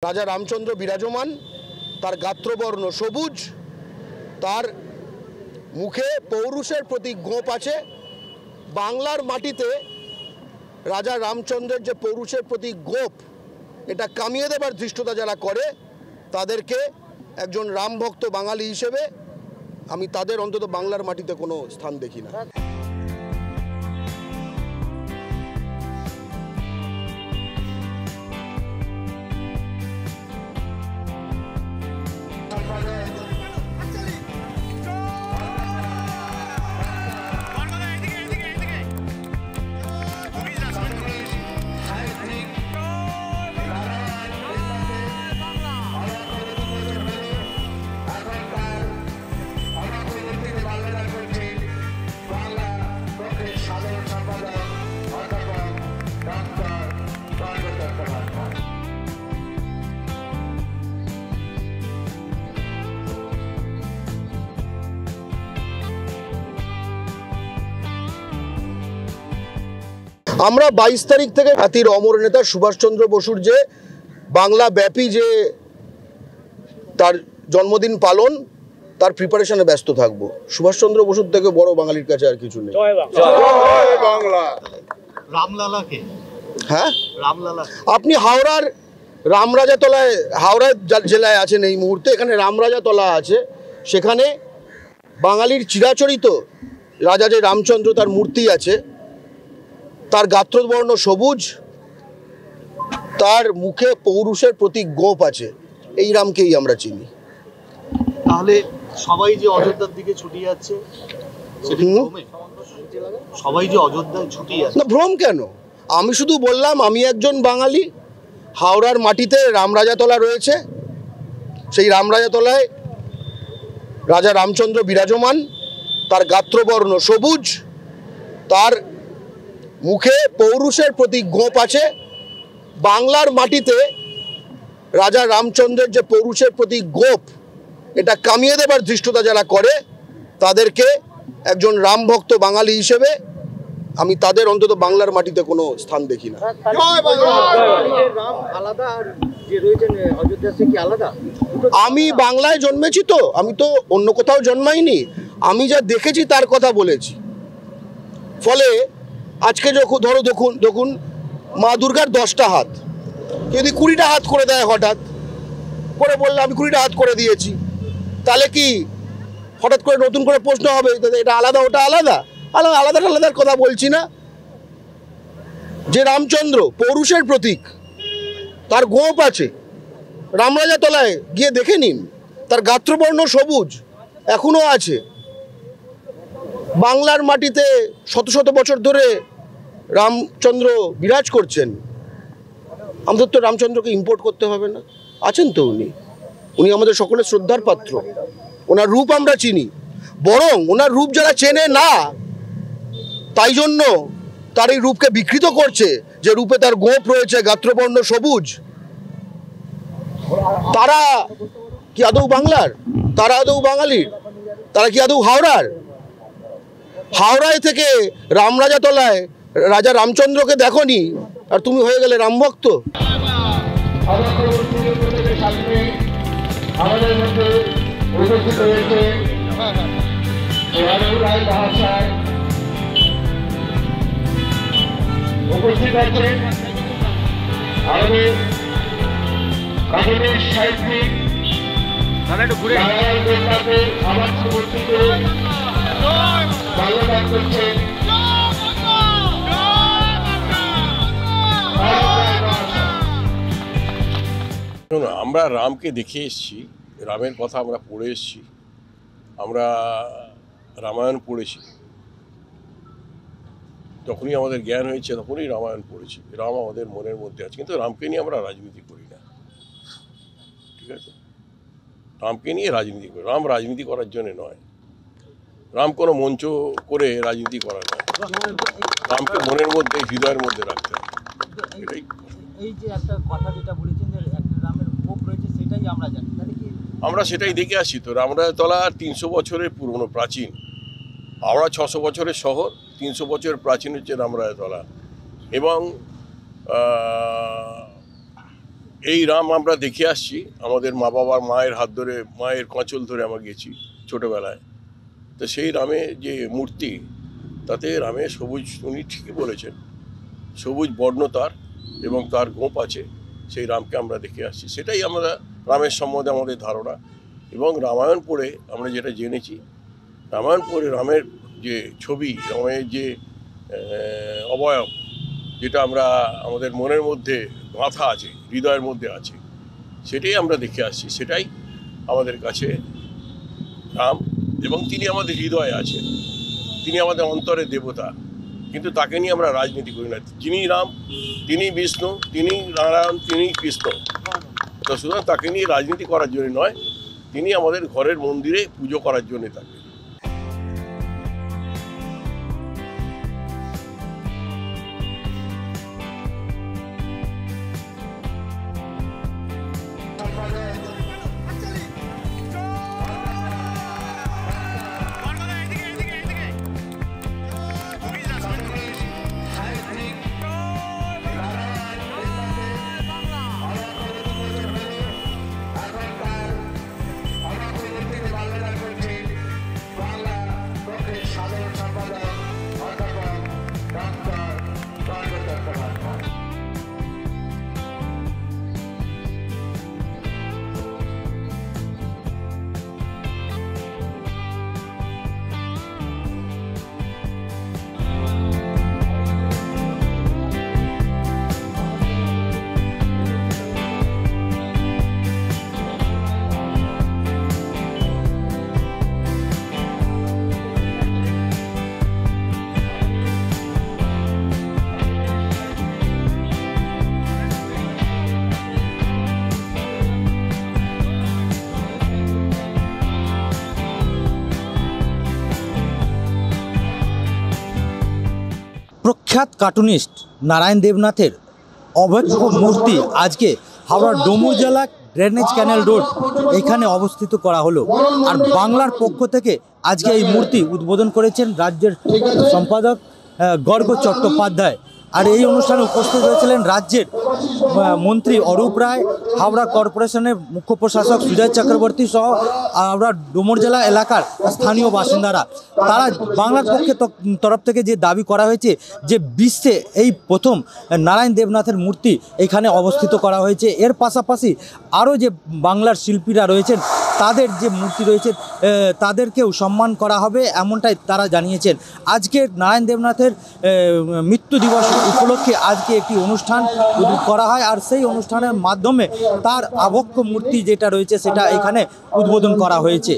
রাজা রামচন্দ্র বিরাজমান, তার গাত্রবর্ণ সবুজ, তার মুখে পৌরুষের প্রতীক গোপ আছে। বাংলার মাটিতে রাজা রামচন্দ্রের যে পৌরুষের প্রতীক গোপ, এটা কামিয়ে দেবার ধৃষ্টতা যারা করে তাদেরকে একজন রামভক্ত বাঙালি হিসেবে আমি তাদের অন্তত বাংলার মাটিতে কোনো স্থান দেখি না। আমরা 22 তারিখ থেকে জাতির অমর নেতা সুভাষচন্দ্র বসুর যে বাংলা ব্যাপী যে তার জন্মদিন পালন, তার প্রিপারেশনে ব্যস্ত থাকবো। সুভাষচন্দ্র বসুর থেকে বড় বাঙালির কাছে আর কিছু নেই। হ্যাঁ, আপনি হাওড়ার রামরাজাতলায়, হাওড়া জেলায় আছেন এই মুহূর্তে, এখানে রামরাজাতলা আছে, সেখানে বাঙালির চিরাচরিত রাজা যে রামচন্দ্র, তার মূর্তি আছে, তার গাত্রবর্ণ সবুজ, তার মুখে পৌরুষের প্রতীক গোপ আছে। এই রামকেই আমরা চিনি। তাহলে সবাই যে অযোধ্যার দিকে ছুটে যাচ্ছে, সবাই যে অযোধ্যায় ছুটে যাচ্ছে, না ভ্রম কেন? আমি শুধু বললাম আমি একজন বাঙালি, হাওড়ার মাটিতে রামরাজাতলা রয়েছে, সেই রামরাজাতলায় রাজা রামচন্দ্র বিরাজমান, তার গাত্রবর্ণ সবুজ, তার মুখে পৌরুষের প্রতীক গোপ আছে। বাংলার মাটিতে রাজা রামচন্দ্রের যে পৌরুষের প্রতীক গোপ, এটা কামিয়ে দেবার ধৃষ্টতা যারা করে তাদেরকে একজন রামভক্ত বাঙালি হিসেবে আমি তাদের অন্তত বাংলার মাটিতে কোনো স্থান দেখি না। আমি বাংলায় জন্মেছি, তো আমি তো অন্য কোথাও জন্মাইনি। আমি যা দেখেছি তার কথা বলেছি। ফলে আজকে যখন ধরো দেখুন মা দুর্গার 10টা হাত, যদি 20টা হাত করে দেয় হঠাৎ করে, বললে আমি 20টা হাত করে দিয়েছি, তাহলে কি হঠাৎ করে নতুন করে প্রশ্ন হবে এটা আলাদা ওটা আলাদা? আলাদার কথা বলছি না। যে রামচন্দ্র পৌরুষের প্রতীক, তার গোপ আছে, রামরাজাতলায় গিয়ে দেখে নিন, তার গাত্রবর্ণ সবুজ এখনো আছে। বাংলার মাটিতে শত শত বছর ধরে রামচন্দ্র বিরাজ করছেন। আমাদের তো রামচন্দ্রকে ইম্পোর্ট করতে হবে না, আছেন তো উনি আমাদের সকলের শ্রদ্ধার পাত্র। ওনার রূপ আমরা চিনি, বরং ওনার রূপ যারা চেনে না, তাই জন্য তার এই রূপকে বিকৃত করছে, যে রূপে তার গোপ রয়েছে, গাত্রবর্ণ সবুজ। তারা কি আদৌ বাংলার? তারা আদৌ বাঙালির? তারা কি আদৌ হাওড়ার? হাওড়ায় থেকে রামরাজাতলায় রাজা রামচন্দ্রকে দেখনি আর তুমি হয়ে গেলে রামভক্ত? আমাদের মধ্যে উপস্থিত হয়েছে উপস্থিত আছেন আমাদের কাঠের সাহিত্যিক আমার সমর্থিত বাল্যদান করছেন। আমরা রামকে দেখে এসেছি, রামের কথা আমরা পড়ে এসেছি, আমরা রামায়ণ পড়েছি। যখনই আমাদের জ্ঞান হয়েছে তখনই রামায়ণ পড়েছি। রাম আমাদের মনের মধ্যে আছে, কিন্তু রামকে নিয়ে আমরা রাজনীতি করি না, ঠিক আছে? রামকে নিয়ে রাজনীতি করি, রাম রাজনীতি করার জন্য নয়, রাম কোনো মঞ্চ করে রাজনীতি করা নয়, রামকে মনের মধ্যে, হৃদয়ের মধ্যে রাখতে হবে। এটাই এই যে একটা কথা যেটা বলেছেন যে একটা রামের গোপ রয়েছে, সেটাই আমরা জানি, তাহলে কি আমরা সেটাই দেখে আসি। তো রামরাজাতলা 300 বছরের পুরনো, প্রাচীন। হাওড়া 600 বছরের শহর, 300 বছরের প্রাচীন হচ্ছে রামরাজাতলা। এবং এই রাম আমরা দেখে আসছি, আমাদের মা বাবার মায়ের হাত ধরে, মায়ের কাঁচল ধরে আমরা গেছি ছোটোবেলায়। তো সেই রামের যে মূর্তি, তাতে রামের সবুজ, উনি ঠিকই বলেছেন, সবুজ বর্ণ তার এবং তার গোঁপ আছে, সেই রামকে আমরা দেখে আসছি। সেটাই আমরা রামের সম্বন্ধে আমাদের ধারণা। এবং রামায়ণ পড়ে আমরা যেটা জেনেছি, রামায়ণ পড়ে রামের যে ছবি, রামের যে অবয়ব, যেটা আমরা আমাদের মনের মধ্যে গাঁথা আছে, হৃদয়ের মধ্যে আছে, সেটাই আমরা দেখে আসছি। সেটাই আমাদের কাছে রাম, এবং তিনি আমাদের হৃদয়ে আছেন, তিনি আমাদের অন্তরের দেবতা। কিন্তু তাকে নিয়ে আমরা রাজনীতি করি না। যিনি রাম, তিনি বিষ্ণু, তিনি নারায়ণ, তিনি কৃষ্ণ। তো সুতরাং তাকে নিয়ে রাজনীতি করার জন্য নয়, তিনি আমাদের ঘরের মন্দিরে পুজো করার জন্য থাকে। প্রখ্যাত কার্টুনিস্ট নারায়ণ দেবনাথের অভক্ষ মূর্তি আজকে হাওড়ার ডোমুরজলা ড্রেনেজ ক্যানেল রোড এখানে অবস্থিত করা হলো। আর বাংলার পক্ষ থেকে আজকে এই মূর্তি উদ্বোধন করেছেন রাজ্যের সম্পাদক গর্গ চট্টোপাধ্যায়। আর এই অনুষ্ঠানে উপস্থিত হয়েছিলেন রাজ্যের মন্ত্রী অরূপ রায়, হাওড়া কর্পোরেশনের মুখ্য প্রশাসক সুজয় চক্রবর্তী সহ হাওড়া ডোমরজলা এলাকার স্থানীয় বাসিন্দারা। তারা বাংলার পক্ষে তরফ থেকে যে দাবি করা হয়েছে যে বিশ্বে এই প্রথম নারায়ণ দেবনাথের মূর্তি এখানে অবস্থিত করা হয়েছে। এর পাশাপাশি আরও যে বাংলার শিল্পীরা রয়েছেন তাদের যে মূর্তি রয়েছে তাদেরকেও সম্মান করা হবে, এমনটাই তারা জানিয়েছেন। আজকে নারায়ণ দেবনাথের মৃত্যু দিবস উপলক্ষে আজকে একটি অনুষ্ঠান করা হয়, আর সেই অনুষ্ঠানের মাধ্যমে তার আবক্ষ মূর্তি যেটা রয়েছে সেটা এখানে উদ্বোধন করা হয়েছে।